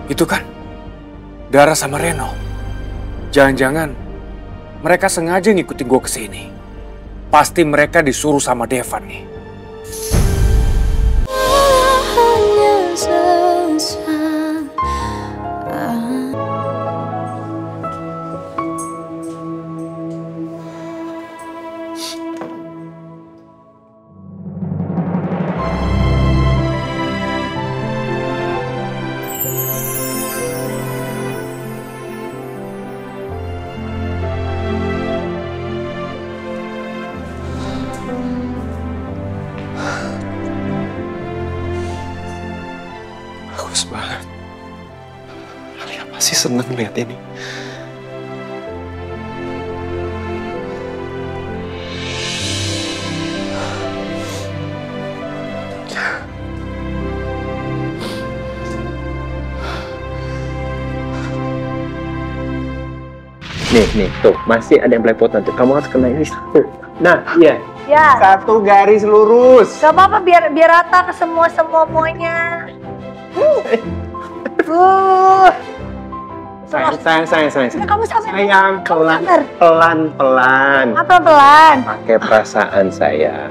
Itu kan Dara sama Reno. Jangan-jangan mereka sengaja ngikutin gue kesini. Pasti mereka disuruh sama Devan nih. Bagus banget. Alia pasti seneng lihat ini. Nih, tuh masih ada yang belepotan tuh. Kamu harus kena ini satu. Nah, iya. Ya. Satu garis lurus. Gak apa-apa, biar rata ke semuanya. Sayang. Udah, kamu sabar. Sayang, pelan-pelan. Apa pelan? Pakai perasaan sayang.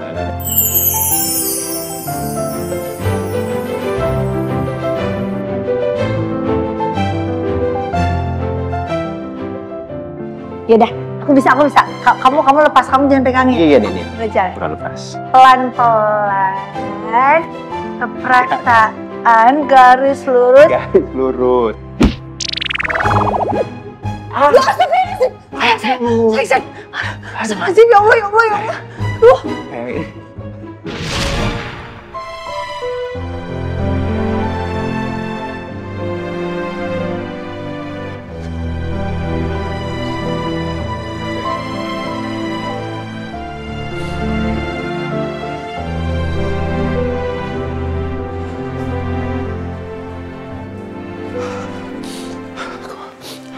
Yaudah, aku bisa. Kamu lepas, kamu jangan pegangin. Iya nih. Belajar. Bukan lepas. Pelan-pelan ke perasaan garis lurus. Garis lurus. Sayang. Astagfirullahaladzim, ya Allah.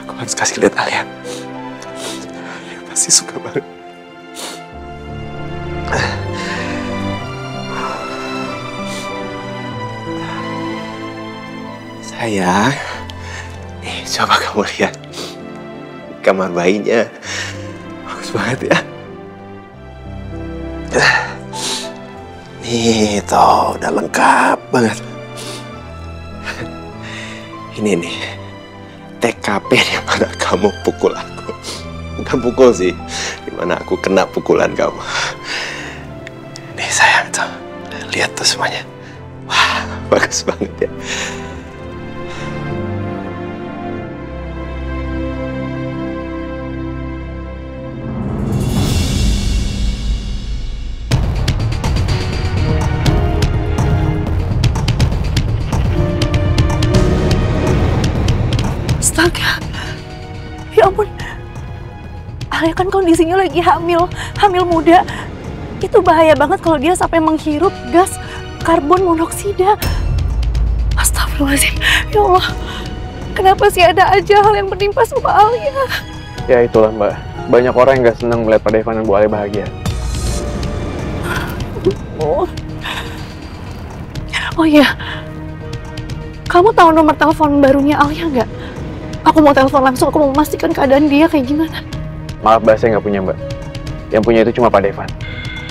Aku harus kasih lihat Alia. Dia pasti suka banget. Sayang, nih coba kamu lihat kamar bayinya, bagus banget ya. Nih toh udah lengkap banget. Ini nih TKP di mana kamu pukul aku. Bukan pukul sih, di mana aku kena pukulan kamu. Nih sayang tuh, lihat tuh semuanya. Wah, bagus banget ya. Astaga, ya ampun, Alia kan kondisinya lagi hamil muda. Itu bahaya banget kalau dia sampai menghirup gas karbon monoksida. Astagfirullahaladzim, ya Allah, kenapa sih ada aja hal yang menimpa sama Alia? Ya itulah Mbak, banyak orang yang gak senang melihat Pak Devan dan Bu Alia bahagia. Oh iya, kamu tahu nomor telepon barunya Alia nggak? Aku mau telepon langsung, aku mau memastikan keadaan dia kayak gimana. Maaf Mbak, saya nggak punya Mbak. Yang punya itu cuma Pak Devan.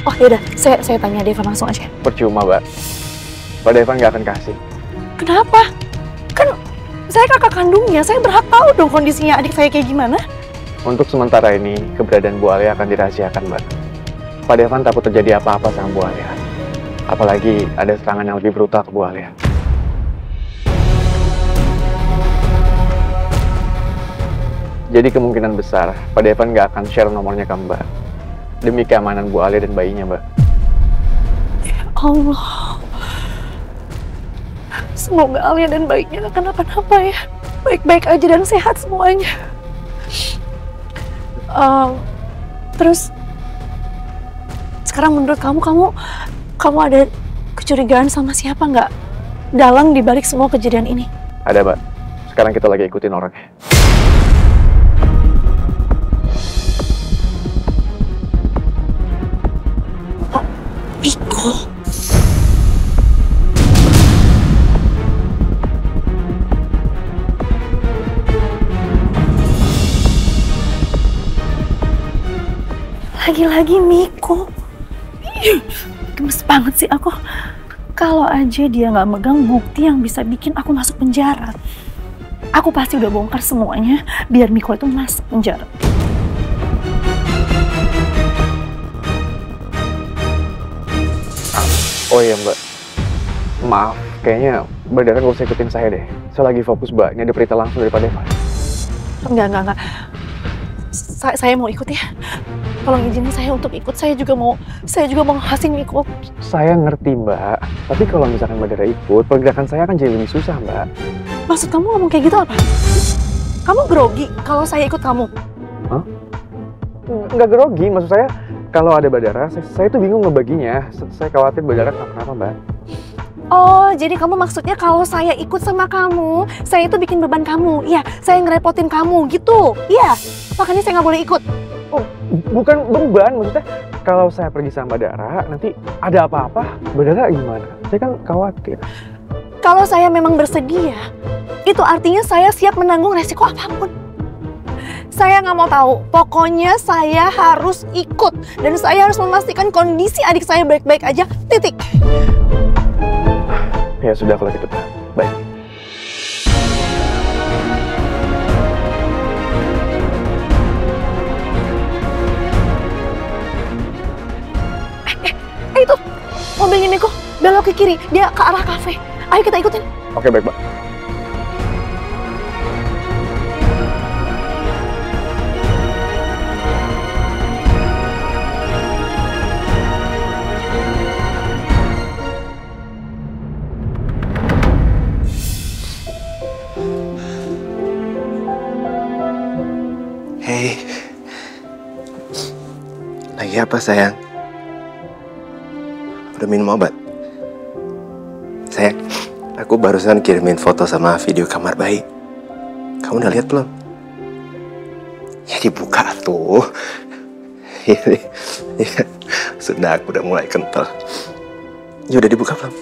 Oh yaudah, saya tanya Devan langsung aja. Percuma Mbak, Pak Devan nggak akan kasih. Kenapa? Kan saya kakak kandungnya, saya berhak tahu dong kondisinya adik saya kayak gimana. Untuk sementara ini, keberadaan Bu Alia akan dirahasiakan Mbak. Pak Devan takut terjadi apa-apa sama Bu Alia. Apalagi ada serangan yang lebih brutal ke Bu Alia. Jadi kemungkinan besar Pak Devan nggak akan share nomornya ke Mbak. Demi keamanan Bu Alia dan bayinya Mbak. Ya Allah. Semoga Alia dan bayinya gak kenapa-napa ya. Baik-baik aja dan sehat semuanya. Terus sekarang menurut kamu ada kecurigaan sama siapa nggak dalang dibalik semua kejadian ini? Ada Mbak. Sekarang kita lagi ikutin orangnya. Piko. Lagi-lagi Miko. Ih, gemes banget sih aku. Kalau aja dia nggak megang bukti yang bisa bikin aku masuk penjara, aku pasti udah bongkar semuanya biar Miko itu masuk penjara. Oh iya Mbak, maaf, kayaknya Mbak Dara nggak usah ikutin saya deh. Saya lagi fokus Mbak, ini ada berita langsung dari Pak Devan. Enggak. Saya mau ikut ya. Tolong izinin saya untuk ikut. Saya juga mau ngasih Miko. Saya ngerti Mbak, tapi kalau misalkan Mbak Dara ikut, pergerakan saya akan jadi lebih susah Mbak. Maksud kamu ngomong kayak gitu apa? Kamu grogi kalau saya ikut kamu? Hah? Nggak grogi, maksud saya kalau ada Mbak Dara, saya tuh bingung ngebaginya. Saya khawatir Mbak Dara kenapa Mbak. Oh, jadi kamu maksudnya kalau saya ikut sama kamu, saya itu bikin beban kamu. Iya, saya ngerepotin kamu gitu. Iya, makanya saya nggak boleh ikut. Oh, bukan beban, maksudnya kalau saya pergi sama Mbak Dara, nanti ada apa-apa, Mbak Dara gimana? Saya kan khawatir. Kalau saya memang bersedia, itu artinya saya siap menanggung resiko apapun. Saya nggak mau tahu, pokoknya saya harus ikut. Dan saya harus memastikan kondisi adik saya baik-baik aja, titik. Ya sudah kalau gitu, baik. Itu mobilnya Miko belok ke kiri, dia ke arah kafe. Ayo kita ikutin. Oke, baik, Mbak. Hei, lagi apa sayang? Udah minum obat? Sayang, aku barusan kirimin foto sama video kamar bayi. Kamu udah lihat belum? Ya dibuka tuh. Ini, sudah aku udah mulai kental. Ya udah dibuka belum?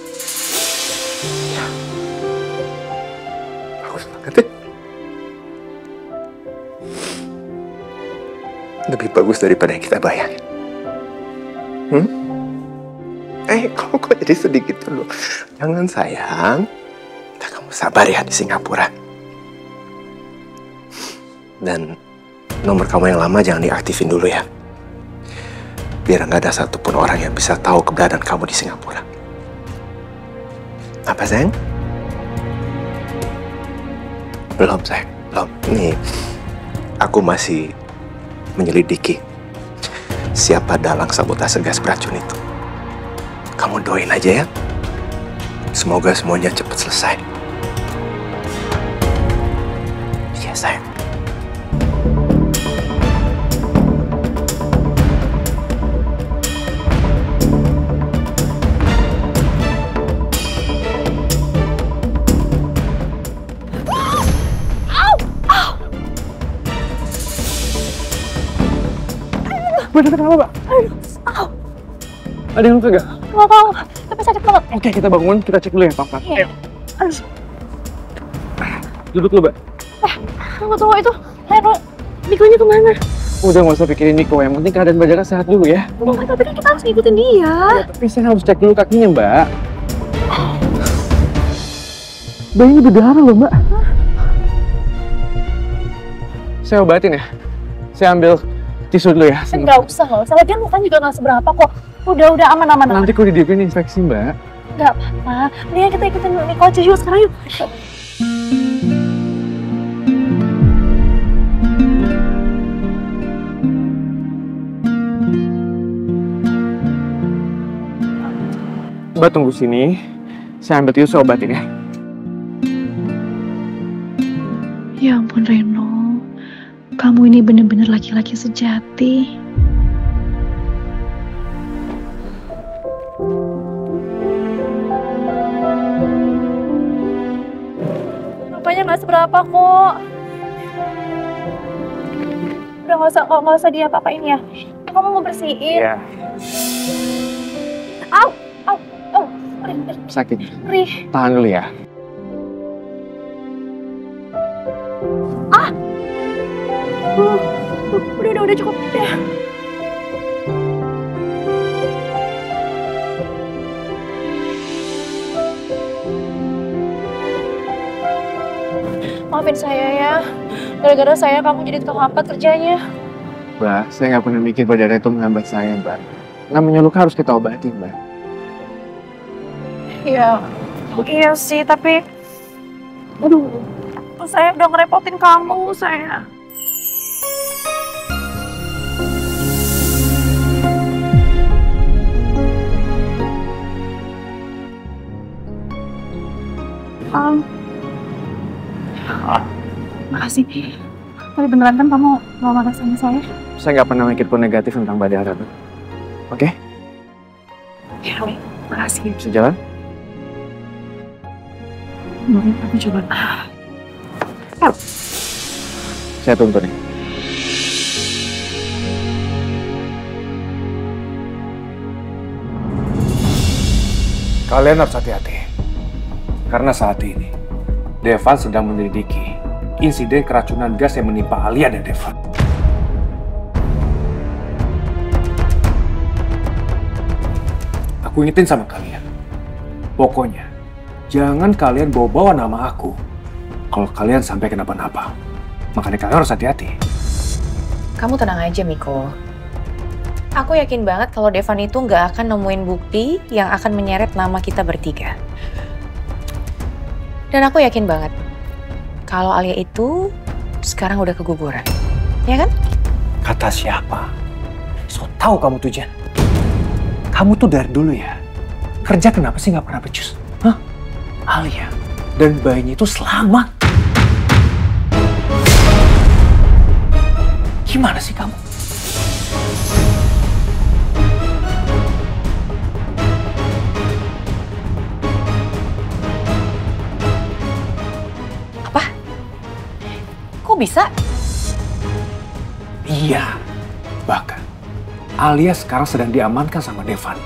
Ya. Bagus banget ya. Lebih bagus daripada yang kita bayangin. Kok jadi sedih gitu loh? Jangan sayang. Kamu sabar ya di Singapura. Dan nomor kamu yang lama jangan diaktifin dulu ya. Biar nggak ada satupun orang yang bisa tahu keberadaan kamu di Singapura. Apa sayang? Belum sayang, belum. Nih, aku masih menyelidiki siapa dalang sabotase gas beracun itu. Kamu doain aja ya. Semoga semuanya cepat selesai. Iya sayang. Mbak Dara kenapa, Mbak? Aduh, Ada yang luka gak? nggak tahu, tapi sakit banget. Oke, kita bangun, kita cek dulu ya, Papa. Iya. Aduh, Duduk dulu, Mbak. tunggu itu. Mikonya kemana? Udah nggak usah pikirin Niko, yang penting keadaan Mbak Dara sehat dulu ya. Tapi kan kita harus ngikutin dia. Ya, tapi saya harus cek dulu kakinya, Mbak. Bayinya berdarah loh, Mbak. Saya obatin ya. Saya ambil tisu dulu ya. Nggak usah. Lagian lukanya juga nggak seberapa kok. Udah aman. Nanti kok didiemin infeksi, Mbak. Nggak apa-apa. Mendingan kita ikutin Miko aja yuk sekarang yuk. Mbak tunggu sini. Saya ambil tisu, saya obatin ya. Ya ampun Reno, kamu ini benar-benar laki-laki sejati. Rupanya nggak seberapa kok. Udah nggak usah dia apa-apain ya. Kamu mau bersihin. Iya. Au. Sakit. Rih. Tahan dulu ya. Udah cukup. Ya. Maafin saya ya. Gara-gara saya kamu jadi terhambat kerjanya. Mbak, saya nggak pernah mikir Mbak Dara itu menghambat saya, Mbak. Namanya luka harus kita obati, Mbak. Iya sih, tapi aduh, saya udah ngerepotin kamu, saya. Makasih. Tapi beneran kan kamu mau makan sama saya? Saya nggak pernah mikir pun negatif tentang Mbak Dara, Mbak. Oke? Ya, makasih. Bisa jalan? Aku coba. Saya tuntun nih. Kalian harus hati-hati. Karena saat ini, Devan sedang menyelidiki insiden keracunan gas yang menimpa Alia dan Devan. Aku ingetin sama kalian. Pokoknya, jangan kalian bawa-bawa nama aku kalau kalian sampai kenapa-napa. Makanya kalian harus hati-hati. Kamu tenang aja, Miko. Aku yakin banget kalau Devan itu nggak akan nemuin bukti yang akan menyeret nama kita bertiga. Dan aku yakin banget kalau Alia itu sekarang udah keguguran. Ya kan? Kata siapa? So tahu kamu tuh, Jen. Kamu tuh dari dulu ya, kerja kenapa sih nggak pernah becus? Hah? Alia dan bayinya itu selamat. Gimana sih kamu? Apa? Kok bisa? Iya, bahkan Alia sekarang sedang diamankan sama Devan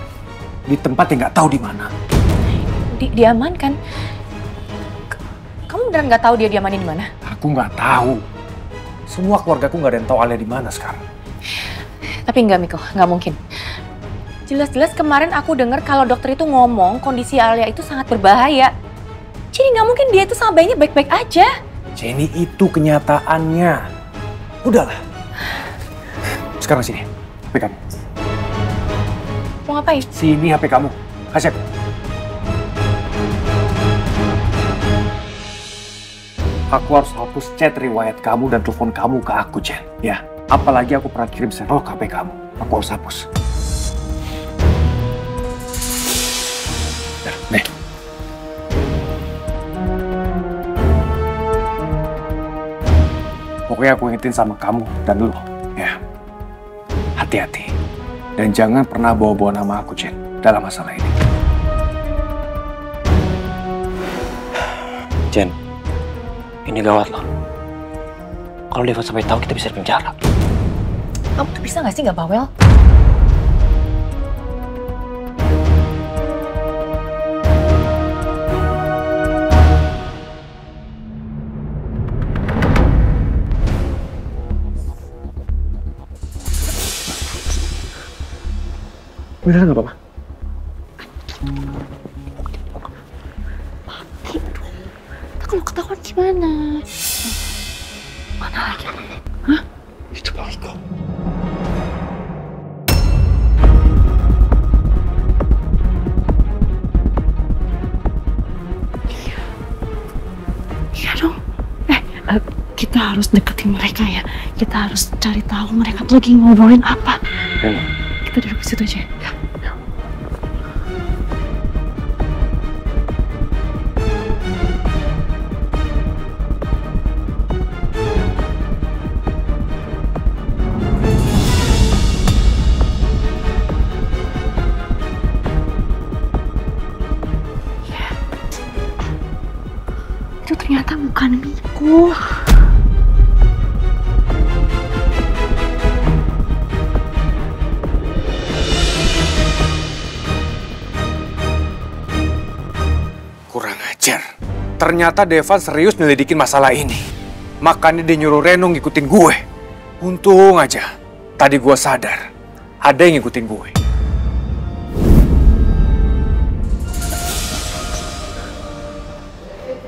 di tempat yang nggak tahu di mana. Diamankan? Kamu beneran nggak tahu dia diamanin di mana? Aku nggak tahu. Semua keluargaku nggak ada yang tahu Alia di mana sekarang. Tapi enggak, Miko, nggak mungkin. Jelas-jelas kemarin aku dengar kalau dokter itu ngomong kondisi Alia itu sangat berbahaya. Jadi nggak mungkin dia itu sama bayinya baik-baik aja. Jenny, itu kenyataannya. Udahlah. Sekarang sini, HP kamu. Mau ngapain? Sini HP kamu. Kasih aku. Aku harus hapus chat riwayat kamu dan telepon kamu ke aku, Jen. Ya, apalagi aku pernah kirim server ke HP kamu. Aku harus hapus. Nih. Pokoknya aku ingetin sama kamu dan lo, ya. Hati-hati. Dan jangan pernah bawa-bawa nama aku, Jen, dalam masalah ini. Jen, ini gawat loh. Kalau Devan sampai tahu kita bisa di penjara. Kamu tuh bisa nggak sih nggak bawel? Beneran nggak apa-apa? Kalau ketahuan gimana? Mana lagi? Hah? Itu Bang Iko. Iya dong. Kita harus deketin mereka ya. Kita harus cari tahu mereka tuh lagi ngobrolin apa. Kita duduk di situ aja. Ya. Itu ternyata bukan Miko. Kurang ajar. Ternyata Devan serius nyelidikin masalah ini. Makanya dia nyuruh Reno ngikutin gue. Untung aja, tadi gue sadar. Ada yang ngikutin gue.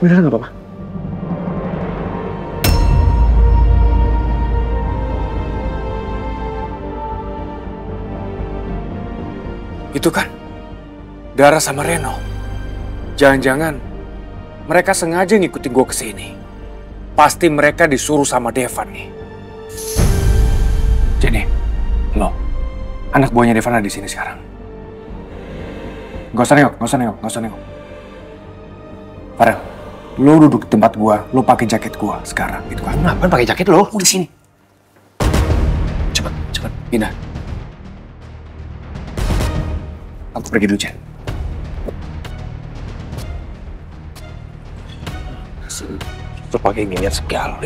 Beneran nggak apa-apa? Itu kan Dara sama Reno. Jangan-jangan mereka sengaja ngikutin gue ke sini. Pasti mereka disuruh sama Devan nih. Jadi, lo, anak buahnya Devan ada di sini sekarang. Gak usah nengok. Farel, lo duduk di tempat gua, lo pakai jaket gua sekarang, gitu kan? Ngapain pakai jaket lo? Udah sini. Cepet, pindah. Aku pergi dulu, Jen. Lo pakai ginian segala.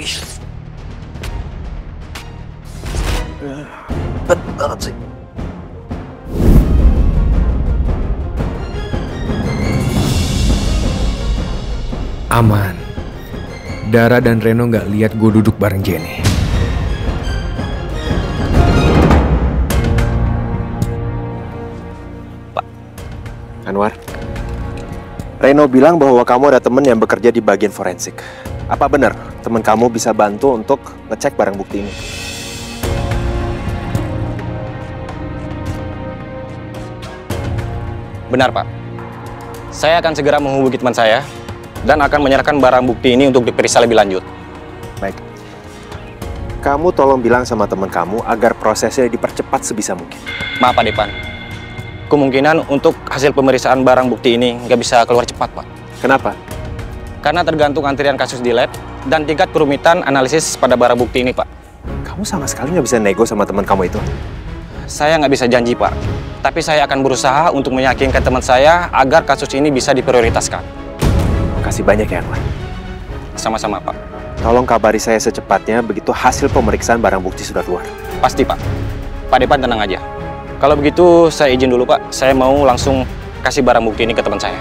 Bet banget sih. Aman. Dara dan Reno nggak lihat gue duduk bareng Jenny. Pak Anwar, Reno bilang bahwa kamu ada teman yang bekerja di bagian forensik. Apa benar teman kamu bisa bantu untuk ngecek barang bukti ini? Benar, Pak. Saya akan segera menghubungi teman saya dan akan menyerahkan barang bukti ini untuk diperiksa lebih lanjut. Baik. Kamu tolong bilang sama teman kamu agar prosesnya dipercepat sebisa mungkin. Maaf, Pak Depan. Kemungkinan untuk hasil pemeriksaan barang bukti ini nggak bisa keluar cepat, Pak. Kenapa? Karena tergantung antrian kasus di lab dan tingkat kerumitan analisis pada barang bukti ini, Pak. Kamu sama sekali nggak bisa nego sama teman kamu itu? Saya nggak bisa janji, Pak. Tapi saya akan berusaha untuk meyakinkan teman saya agar kasus ini bisa diprioritaskan. Makasih banyak ya, Anwar. Sama-sama, Pak. Tolong kabari saya secepatnya begitu hasil pemeriksaan barang bukti sudah keluar. Pasti, Pak. Pak Depan tenang aja. Kalau begitu, saya izin dulu, Pak. Saya mau langsung kasih barang bukti ini ke teman saya.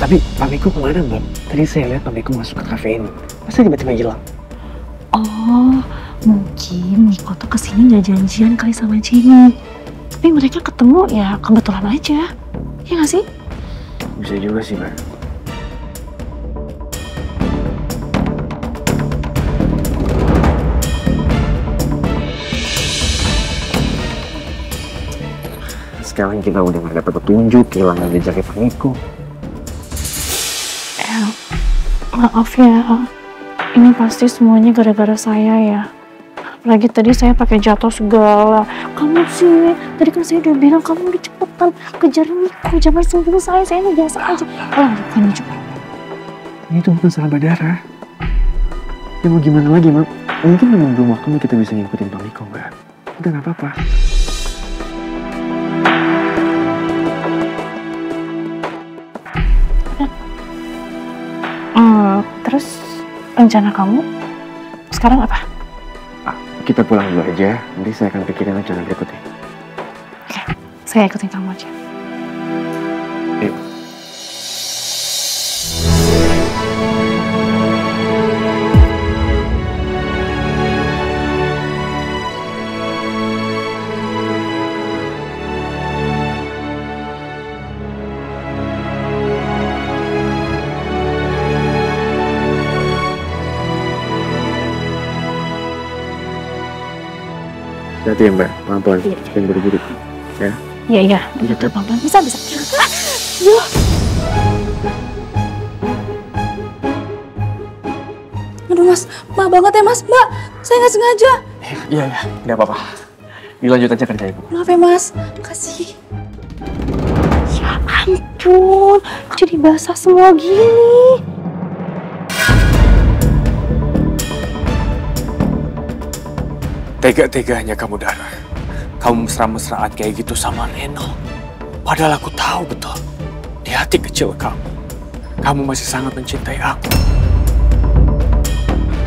Tapi Pak Miko kemana, Mbak? Tadi saya lihat Pak Miko masuk ke kafe ini. Masa tiba-tiba hilang? Oh, mungkin Miko tuh kesini nggak janjian kali sama Jenny. Tapi mereka ketemu ya kebetulan aja. Ya nggak sih? Bisa juga sih, Mbak. Sekarang kita udah nggak dapat petunjuk, kehilangan jejaknya Pak Miko. Maaf ya, ini pasti semuanya gara-gara saya ya. Apalagi tadi saya pakai jatuh segala. Kamu sih, tadi kan saya udah bilang kamu udah cepetan kejar Miko, jangan sentuh saya ini biasa aja. Bukan coba. Itu bukan sahabat Dara. Ya mau gimana lagi, Mak? Mungkin memang belum waktunya kita bisa ngikutin Pak Miko, Mbak. Udah nggak apa-apa. Terus rencana kamu sekarang apa? Kita pulang dulu aja, nanti saya akan pikirin rencana berikutnya. Oke, saya ikutin kamu aja. Yuk. Hati ya, Mbak, pelan-pelan, jangan buru-buru ya. Iya, udah pelan-pelan, bisa. Yuk. Aduh mas, maaf banget ya mas, mbak. Saya nggak sengaja. Iya, nggak apa-apa. Dilanjut aja kerja Ibu. Maaf ya mas, makasih. Ya ampun, jadi basah semua gini. Tega-teganya kamu, Dara. Kamu mesra-mesraan kayak gitu sama Reno. Padahal aku tahu betul, di hati kecil kamu masih sangat mencintai aku.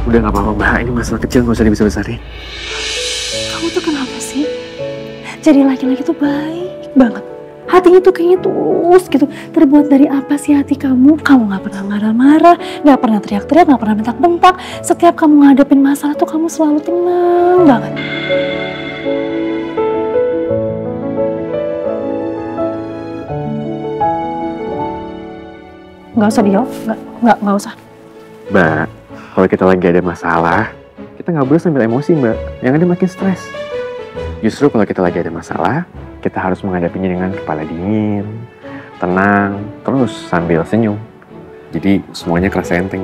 Udah nggak apa-apa, Mbak. Ini masalah kecil, nggak usah dibesar-besarin. Kamu tuh kenapa sih? Jadi laki-laki tuh baik banget. Hatinya tuh kayaknya tulus gitu. Terbuat dari apa sih hati kamu? Kamu gak pernah marah-marah, gak pernah teriak-teriak, gak pernah bentak-bentak. Setiap kamu ngadepin masalah tuh kamu selalu tenang banget. Gak usah dijawab, gak usah. Mbak, kalau kita lagi ada masalah, kita nggak boleh sambil emosi, Mbak. Yang ada makin stres. Justru kalau kita lagi ada masalah, kita harus menghadapinya dengan kepala dingin, tenang, terus sambil senyum. Jadi semuanya kerasa enteng.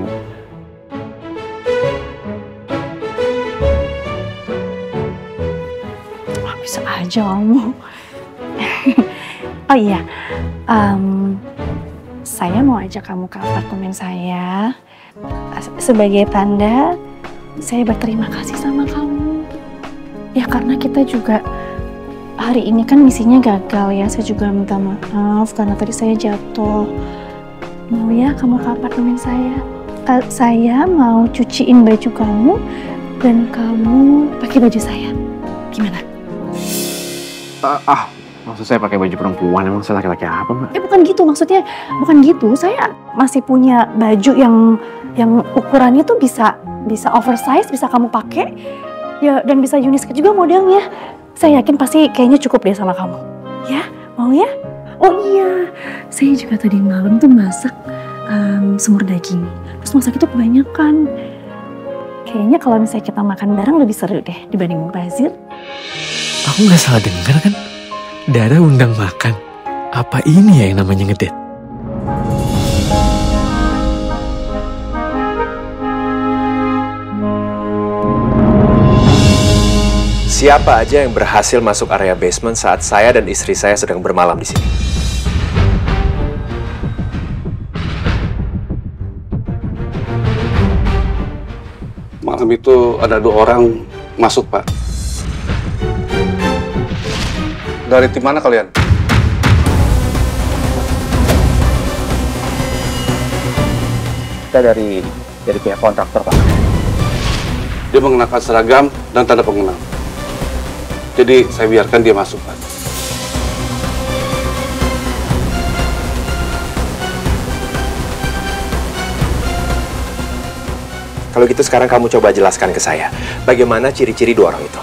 Bisa aja kamu. Oh iya, saya mau ajak kamu ke apartemen saya. Sebagai tanda, saya berterima kasih sama kamu. Ya karena kita juga hari ini kan misinya gagal ya. Saya juga minta maaf karena tadi saya jatuh. Mau ya kamu ke apartemen saya? Saya mau cuciin baju kamu dan kamu pakai baju saya. Gimana? Maksud saya pakai baju perempuan, emang saya laki-laki apa, Mbak? Bukan gitu, maksudnya bukan gitu. Saya masih punya baju yang ukurannya tuh bisa oversize, bisa kamu pakai, ya dan bisa unisex juga modelnya. Saya yakin pasti kayaknya cukup deh sama kamu. Ya, mau ya? Oh iya, saya juga tadi malam tuh masak semur daging. Terus masak itu kebanyakan. Kayaknya kalau misalnya kita makan bareng lebih seru deh dibanding Bazir. Aku nggak salah dengar kan? Dara undang makan. Apa ini ya yang namanya ngedate? Siapa aja yang berhasil masuk area basement saat saya dan istri saya sedang bermalam di sini? Malam itu ada 2 orang masuk, Pak. Dari tim mana kalian? Kita dari pihak kontraktor, Pak. Dia mengenakan seragam dan tanda pengenal. Jadi saya biarkan dia masuk, Pak. Kalau gitu sekarang kamu coba jelaskan ke saya, bagaimana ciri-ciri 2 orang itu?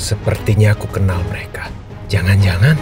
Sepertinya aku kenal mereka. Jangan-jangan